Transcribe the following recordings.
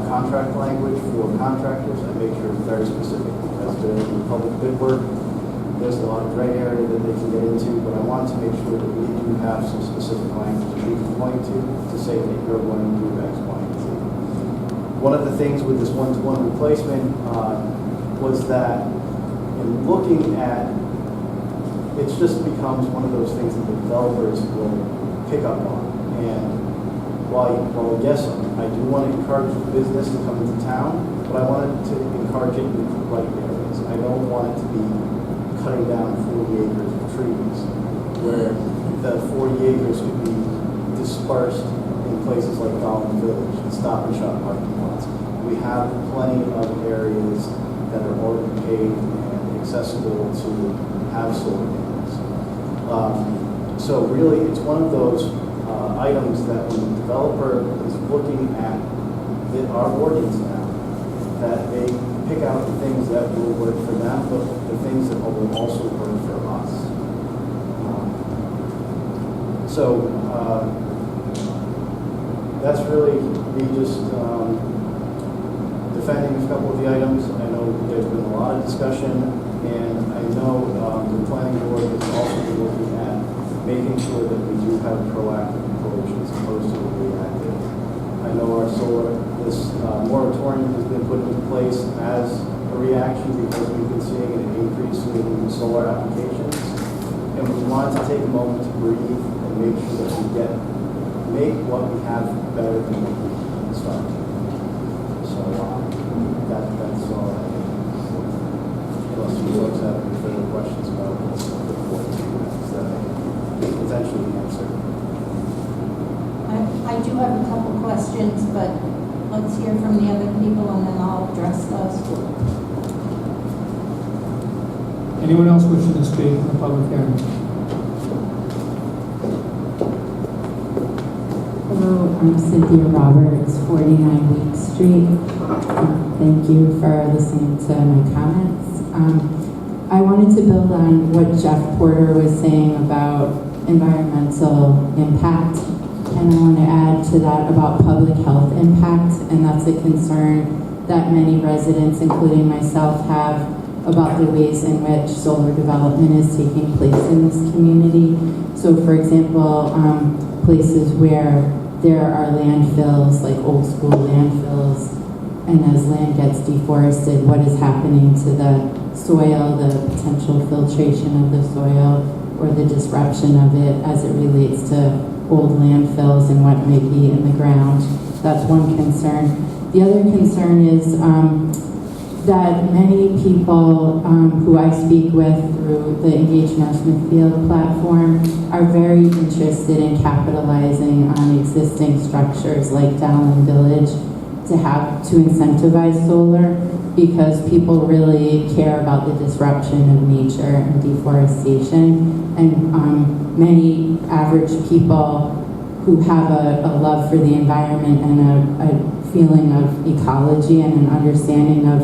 contract language for contractors. I make sure it's very specific because they're in public bid work. There's a lot of gray area that they can get into, but I want to make sure that we do have some specific language that we can point to say that you're going to do X, Y, and Z. One of the things with this one-to-one replacement was that in looking at, it just becomes one of those things that the developers will pick up on. And while yes, I do want to encourage business to come into town, but I want to encourage it in the right areas. I don't want it to be cutting down 40 acres of trees, where the 40 acres could be dispersed in places like Darwin Village and Stop and Shop parking lots. We have plenty of areas that are already paved and accessible to have solar panels. So really, it's one of those items that when the developer is looking at our ordinance now, that they pick out the things that will work for them, but the things that will also work for us. That's really me just defending a couple of the items. I know there's been a lot of discussion, and I know the planning board is also looking at making sure that we do have a proactive approach as opposed to a reactive. I know our this moratorium has been put into place as a reaction because we've been seeing an increase in solar applications, and we wanted to take a moment to breathe and make sure that we make what we have better than what we can start. So that's all I have. Unless you folks have any further questions about this report that I can potentially answer. I do have a couple questions, but let's hear from the other people and then I'll address those. Anyone else wishing to speak in the public hearing? Hello, I'm Cynthia Roberts, 49 Week Street. Thank you for listening to my comments. I wanted to build on what Jeff Porter was saying about environmental impact, and I want to add to that about public health impact, and that's a concern that many residents, including myself, have about the ways in which solar development is taking place in this community. So for example, places where there are landfills, like old school landfills, and as land gets deforested, what is happening to the soil, the potential filtration of the soil, or the disruption of it as it relates to old landfills and what may be in the ground. That's one concern. The other concern is that many people who I speak with through the Engage in Our Smithfield platform are very interested in capitalizing on existing structures like Dowling Village to incentivize solar, because people really care about the disruption of nature and deforestation, and many average people who have a love for the environment and a feeling of ecology and an understanding of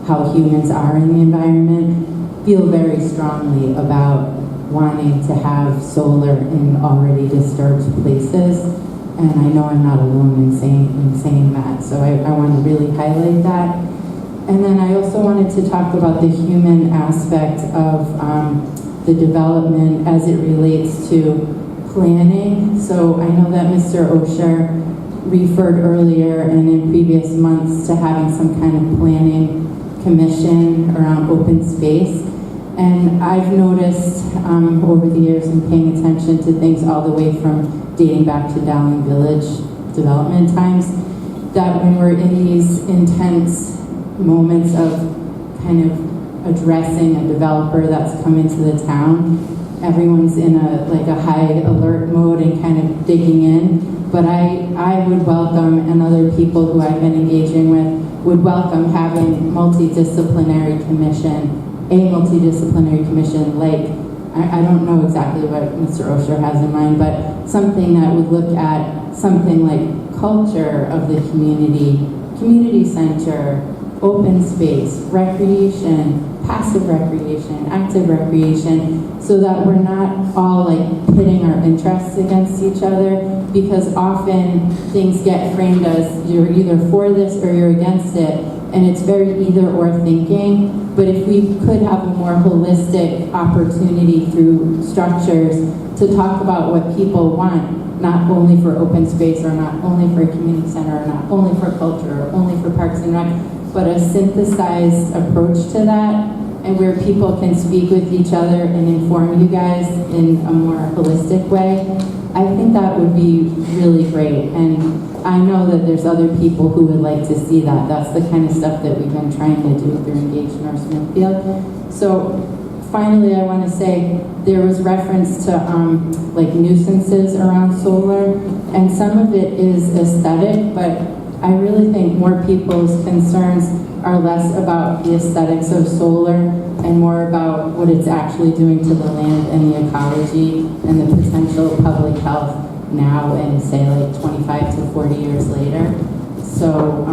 how humans are in the environment feel very strongly about wanting to have solar in already disturbed places. And I know I'm not alone in saying that, so I want to really highlight that. And then I also wanted to talk about the human aspect of the development as it relates to planning. So I know that Mr. Osher referred earlier and in previous months to having some kind of planning commission around open space. And I've noticed over the years in paying attention to things all the way from dating back to Dowling Village development times, that when we're in these intense moments of kind of addressing a developer that's come into the town, everyone's in a high alert mode and kind of digging in. But I would welcome, and other people who I've been engaging with would welcome having a multidisciplinary commission like, I don't know exactly what Mr. Osher has in mind, but something that would look at something like culture of the community center, open space, recreation, passive recreation, active recreation, so that we're not all like pitting our interests against each other, because often things get framed as you're either for this or you're against it, and it's very either or thinking. But if we could have a more holistic opportunity through structures to talk about what people want, not only for open space or not only for a community center or not only for culture or only for parks and rec, but a synthesized approach to that, and where people can speak with each other and inform you guys in a more holistic way, I think that would be really great. And I know that there's other people who would like to see that. That's the kind of stuff that we've been trying to do through Engage North Smithfield. So finally, I want to say there was reference to like nuisances around solar, and some of it is aesthetic, but I really think more people's concerns are less about the aesthetics of solar and more about what it's actually doing to the land and the ecology and the potential public health now and say like 25 to 40 years later. So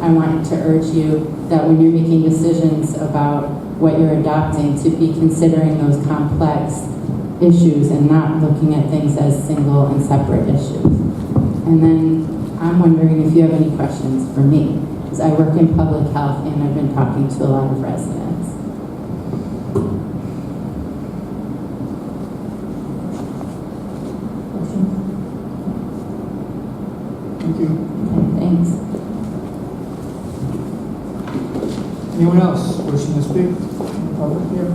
I want to urge you that when you're making decisions about what you're adopting, to be considering those complex issues and not looking at things as single and separate issues. And then I'm wondering if you have any questions for me, because I work in public health and I've been talking to a lot of residents. Thank you. Okay, thanks. Anyone else wishing to speak in the public here?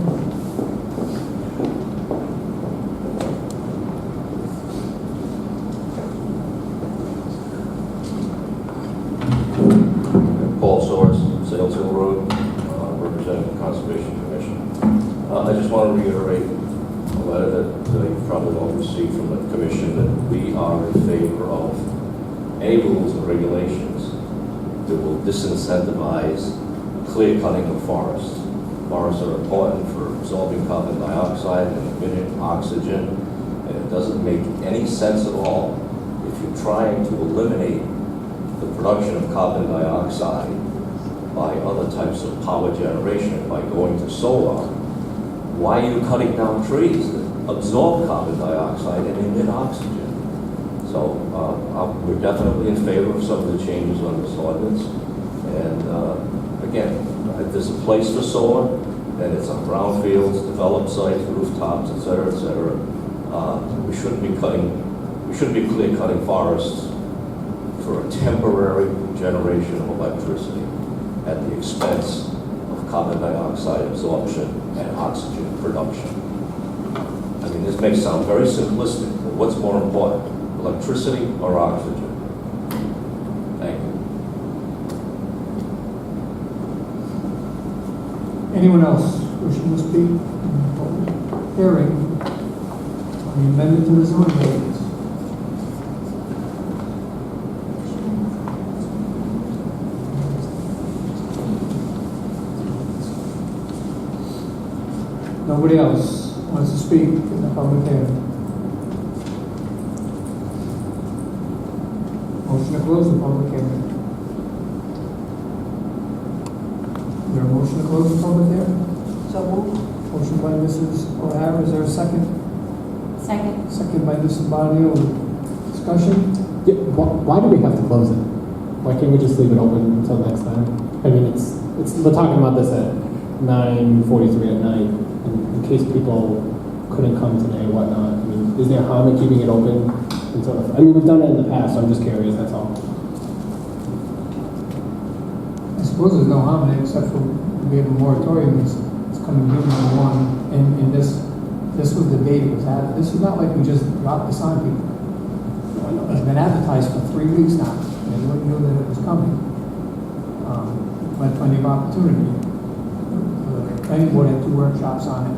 Sales Hill Road, representing the Conservation Commission. I just want to reiterate a letter that you've probably all received from the Commission, that we are in favor of any rules and regulations that will disincentivize clear cutting of forests. Forests are important for absorbing carbon dioxide and emitting oxygen, and it doesn't make any sense at all if you're trying to eliminate the production of carbon dioxide by other types of power generation, by going to solar. Why are you cutting down trees that absorb carbon dioxide and emit oxygen? So we're definitely in favor of some of the changes on this ordinance. And again, there's a place for solar, and it's on brownfields, developed sites, rooftops, et cetera, et cetera. We shouldn't be clear cutting forests for a temporary generation of electricity at the expense of carbon dioxide absorption and oxygen production. I mean, this may sound very simplistic, but what's more important, electricity or oxygen? Thank you. Anyone else wishing to speak in the public hearing on the amendment to the zoning ordinance? Nobody else wants to speak in the public hearing? Motion to close the public hearing. Is there a motion to close the public hearing? So moved. Motion by Mrs. O'Hara, is there a second? Second. Second by Mrs. Barrio. Discussion? Yeah, why do we have to close it? Why can't we just leave it open until next time? I mean, we're talking about this at 9:43 at night, in case people couldn't come today or whatnot. I mean, is there harm in keeping it open until, I mean, we've done it in the past, so I'm just curious, that's all. I suppose there's no harm in it, except for we have a moratorium that's coming due #1, and this was debated, was had. This is not like we just dropped this on people. It's been advertised for 3 weeks now, and everyone knew that it was coming. We had plenty of opportunity. The planning board had 2 workshops on it.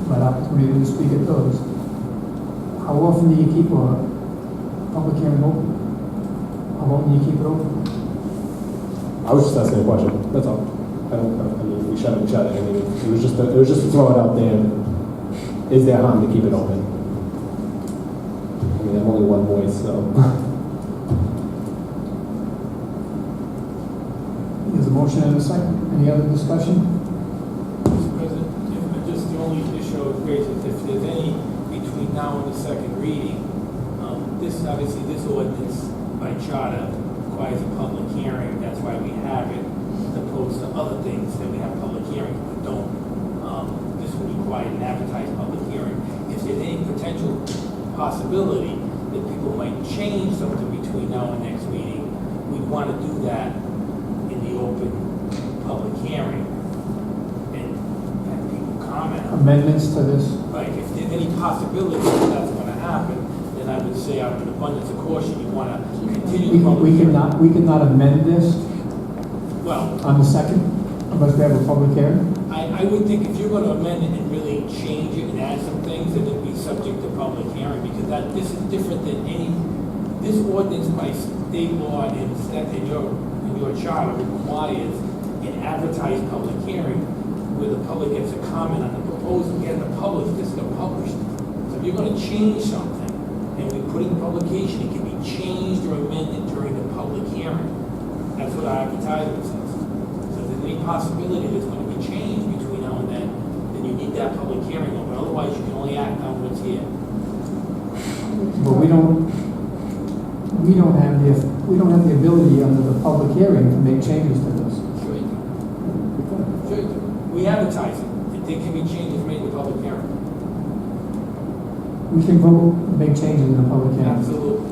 We had opportunity to speak at those. How often do you keep a public hearing open? How often do you keep it open? I was just asking a question, that's all. I mean, we shut it. I mean, it was just to throw it out there. Is there harm to keep it open? I mean, I'm only one voice, so. There's a motion and a second. Any other discussion? rephrase it, if there's any between now and the second reading, this, obviously, this ordinance by charter requires a public hearing, that's why we have it, as opposed to other things that we have public hearings but don't. This would require an advertised public hearing. If there's any potential possibility that people might change something between now and next meeting, we'd want to do that in the open public hearing and have people comment on it. Amendments to this? Like, if there's any possibility that that's going to happen, then I would say out of an abundance of caution, you want to continue the public We hearing. could not amend this Well, on the second, unless we have a public hearing? I would think if you're going to amend it and really change it and add some things, then it'd be subject to public hearing, because this is different than this ordinance by state law and in your charter requires an advertised public hearing where the public gets a comment on the proposal, and the public gets to publish. So if you're going to change something, and we put in publication, it can be changed or amended during the public hearing. That's what our advertisement says. So if there's any possibility there's going to be change between now and then you need that public hearing open. Otherwise, you can only act on what's here. But we don't have the ability under the public hearing to make changes to this. Sure you do. Sure you do. We advertise it. If there can be changes made in the public hearing. We can vote, make changes in the public hearing, Absolutely.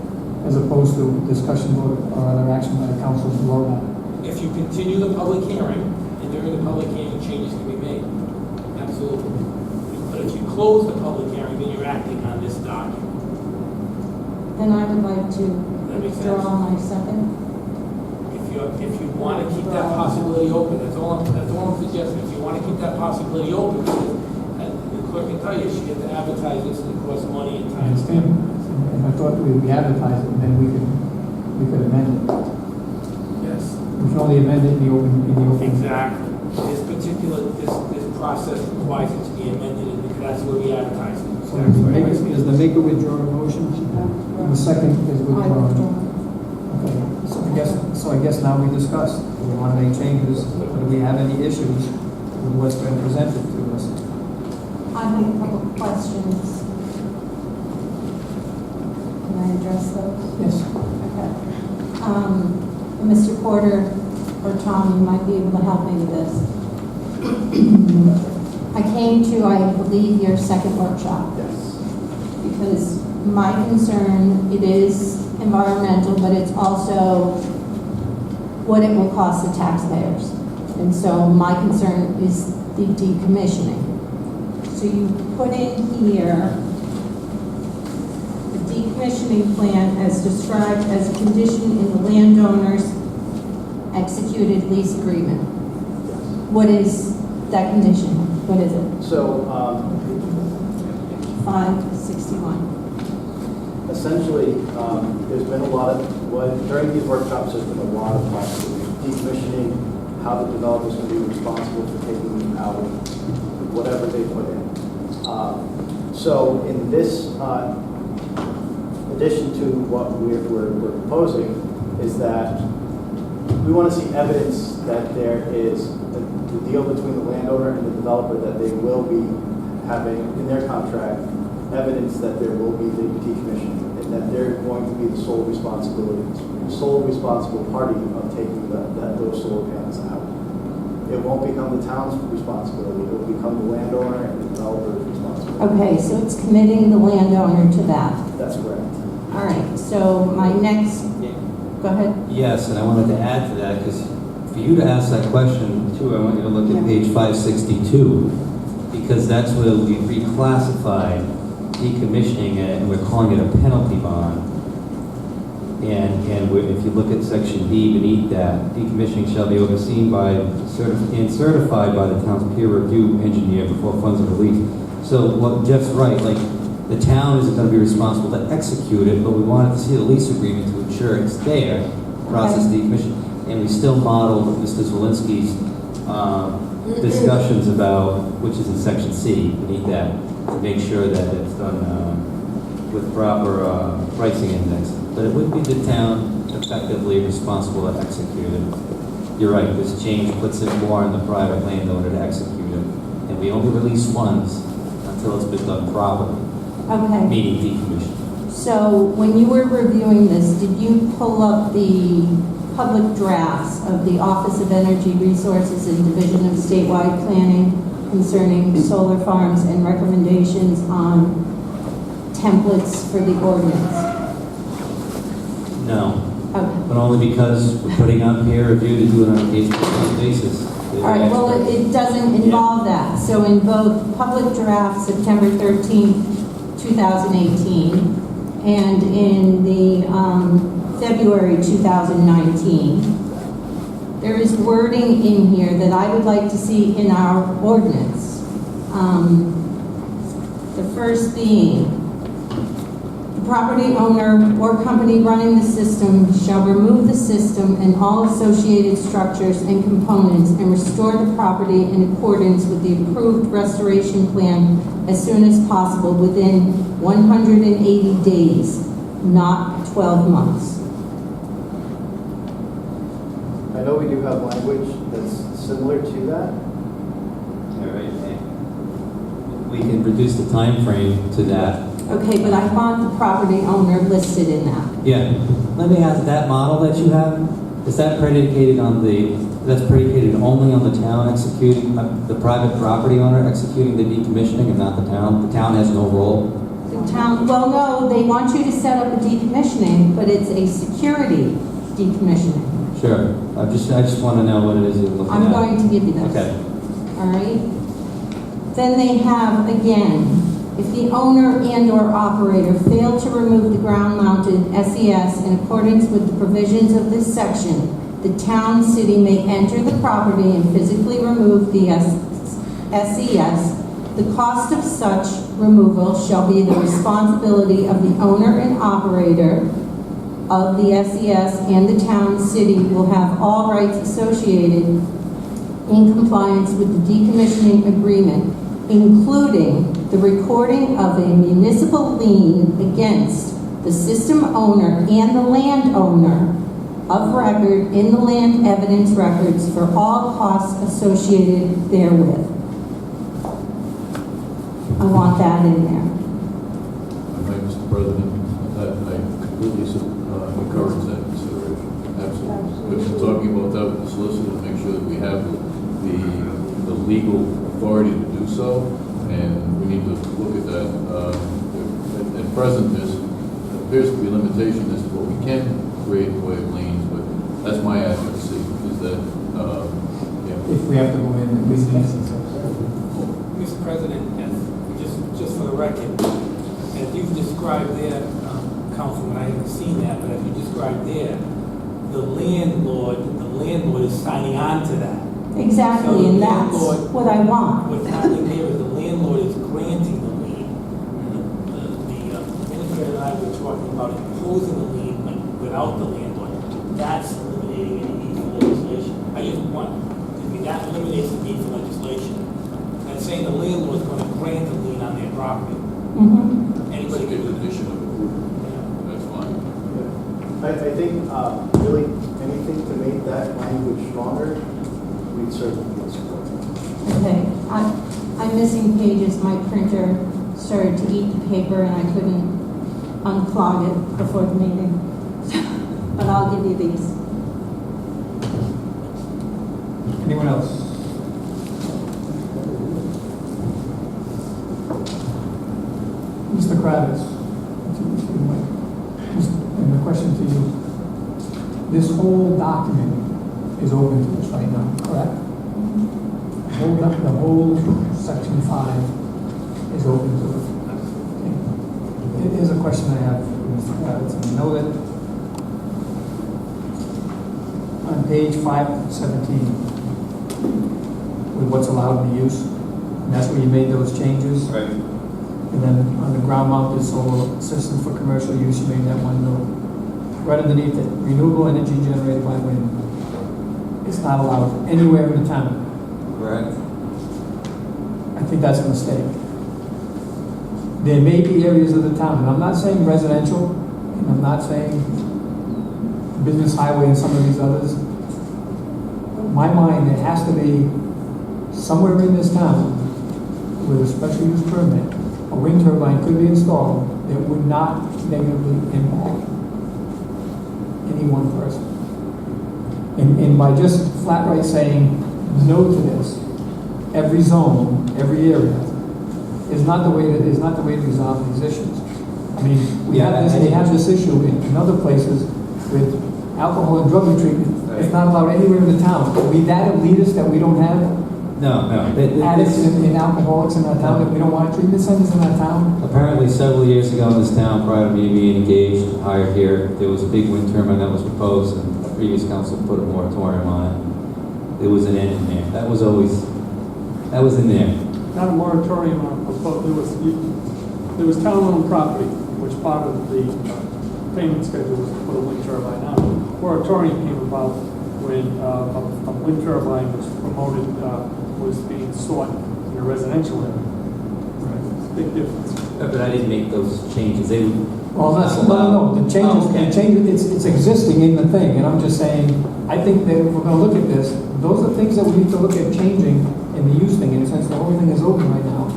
as opposed to discussion vote or other action by the council below that. If you continue the public hearing, and during the public hearing, changes can be made. Absolutely. But if you close the public hearing, then you're acting on this document. Then I would like to That makes sense. withdraw my second. If you want to keep that possibility open, that's all I'm suggesting. If you want to keep that possibility open, the clerk can tell you, she gets to advertise this, and it costs money and I time. understand. And I thought we advertised it, and then we could amend it. Yes, We can only amend it in the open. exactly. This process requires it to be amended, and that's where we advertise it. So is the maker withdraw a motion? And the second is I withdrawn. withdraw. Okay, so I guess now we discussed, we want to make changes, but do we have any issues with what's been presented to us? I have a couple of questions. Can I address those? Yes. Okay. Mr. Porter or Tom, you might be able to help me with this. I came to, I believe, your second workshop Yes. because my concern, it is environmental, but it's also what it will cost the taxpayers. And so my concern is the decommissioning. So you put in here the decommissioning plan as described as a condition in the landowner's executed lease agreement. What is that condition? What is it? So, 561. essentially, there's been a lot of, during these workshops, there's been a lot of talk about decommissioning, how the developers can be responsible for taking out whatever they put in. So in this, addition to what we're proposing, is that we want to see evidence that there is the deal between the landowner and the developer, that they will be having in their contract evidence that there will be the decommissioning, and that they're going to be the sole responsible party of taking those solar panels out. It won't become the town's responsibility. It will become the landowner and the developer's responsibility. Okay, so it's committing the landowner to that. That's correct. All right, so my next, go ahead. Yes, and I wanted to add to that, because for you to ask that question too, I want you to look at page 562, because that's where we reclassified decommissioning and we're calling it a penalty bond. And if you look at section D beneath that, decommissioning shall be overseen by and certified by the town's peer review engineer before funds are released. So what Jeff's right, like the town isn't going to be responsible to execute it, but we wanted to see the lease agreement to ensure it's there, process decommission. And we still modeled Mr. Zwolinski's discussions about, which is in section C beneath that, to make sure that it's done with proper pricing index. But it would be the town effectively responsible to execute it. You're right, this change puts it more on the private landowner to execute it. And we only release funds until it's been done properly, Okay. meaning decommissioned. So when you were reviewing this, did you pull up the public drafts of the Office of Energy Resources and Division of Statewide Planning concerning solar farms and recommendations on templates for the ordinance? No, Okay. but only because we're putting out peer review to do it on a case-by-case basis. All right, well, it doesn't involve that. So in both public draft, September 13th, 2018, and in the February 2019, there is wording in here that I would like to see in our ordinance. The first being, the property owner or company running the system shall remove the system and all associated structures and components and restore the property in accordance with the approved restoration plan as soon as possible within 180 days, not 12 months. I know we do have language that's similar to that. All right. We can reduce the time frame to that. Okay, but I want the property owner listed in that. Yeah. Let me ask, that model that you have, is that predicated on that's predicated only on the town executing, the private property owner executing the decommissioning and not the town? The town has no role? The town, well, no, they want you to set up a decommissioning, but it's a security decommissioning. Sure. I just want to know what it is you're looking at. I'm going to give you this. Okay. All right? Then they have, again, if the owner and/or operator fail to remove the ground-mounted SES in accordance with the provisions of this section, the town city may enter the property and physically remove the SES. The cost of such removal shall be the responsibility of the owner and operator of the SES, and the town city will have all rights associated in compliance with the decommissioning agreement, including the recording of a municipal lien against the system owner and the landowner of record in the land evidence records for all costs associated therewith. I want that in there. Mr. President, I completely encourage that consideration. Absolutely. We've been talking about that with the solicitor to make sure that we have the legal authority to do so, and we need to look at that. At present, there appears to be a limitation as to what we can create in the way of liens, but that's my advocacy, is that, If we have to go in and we need Mr. President, and just for the record, as you've described there, Councilman, I haven't seen that, but as you described there, the landlord is signing on to that. Exactly, and that's what I want. What's happening there is the landlord is granting the lien. The administrator and I were talking about imposing the lien without the landlord. That's eliminating any need for legislation. I just want, that eliminates the need for legislation. And saying the landlord is going to grant the lien on their property. Mm-hmm. Anybody it's a can do that. condition of approval. That's fine. I think really anything to make that language stronger, we'd certainly be supportive. Okay, I'm missing pages. My printer started to eat the paper and I couldn't unclog it before the meeting. But I'll give you these. Anyone else? Mr. Kravitz, and the question to you. This whole document is open to us right now, correct? The whole section 5 is open to us. Okay. Here's a question I have for Mr. Kravitz. I know that on page 517, with what's allowed in use, and that's where you made those changes. Right. And then on the ground-mounted solar system for commercial use, you made that one note. Right underneath it, renewable energy generated by wind. It's not allowed anywhere in the town. Correct. I think that's a mistake. There may be areas of the town, and I'm not saying residential, and I'm not saying business highway and some of these others. In my mind, there has to be somewhere in this town with a special use permit, a wind turbine could be installed that would not negatively impact any one person. And by just flat right saying no to this, every zone, every area, is not the way to resolve these issues. I mean, we have this issue in other places with alcohol and drug treatment. It's not allowed anywhere in the town. Are we that elitist that we don't have No. addicts and alcoholics in our town, that we don't want treatment centers in our town? Apparently, several years ago in this town, prior to me being engaged, hired here, there was a big wind turbine that was proposed, and the previous council put a moratorium on it. There was an end in there. That was in there. Not a moratorium on, but there was town-owned property, which part of the payment schedule was to put a wind turbine on. Moratorium came about when a wind turbine was promoted, was being sought in a residential area. It's a big difference. But I didn't make those changes. They would. Well, no, the changes, it's existing in the thing, and I'm just saying, I think that if we're gonna look at this, those are things that we need to look at changing in the use thing, in a sense, the whole thing is open right now.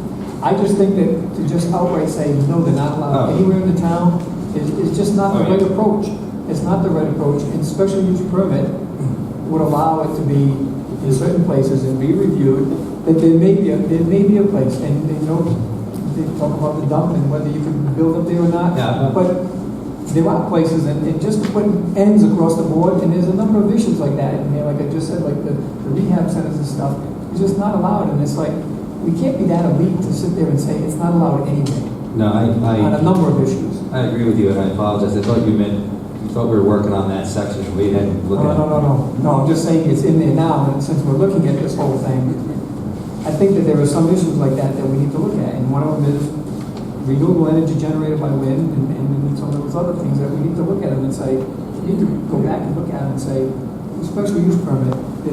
I just think that to just outright say, no, they're not allowed anywhere in the town, is just not the right approach. It's not the right approach, and special use permit would allow it to be in certain places and be reviewed, that there may be a place, and they talk about the dump and whether you can build up there or not. Yeah. But there are places, and just to put ends across the board, and there's a number of issues like that. And like I just said, like the rehab centers and stuff, it's just not allowed. And it's like, we can't be that elite to sit there and say it's not allowed anyway. No, On a number of issues. I agree with you, and I apologize. I thought you thought we were working on that section. We hadn't looked at it. No, I'm just saying it's in there now, and since we're looking at this whole thing, I think that there are some issues like that we need to look at, and one of them is renewable energy generated by wind, and some of those other things that we need to look at them and say, we need to go back and look at them and say, the special use permit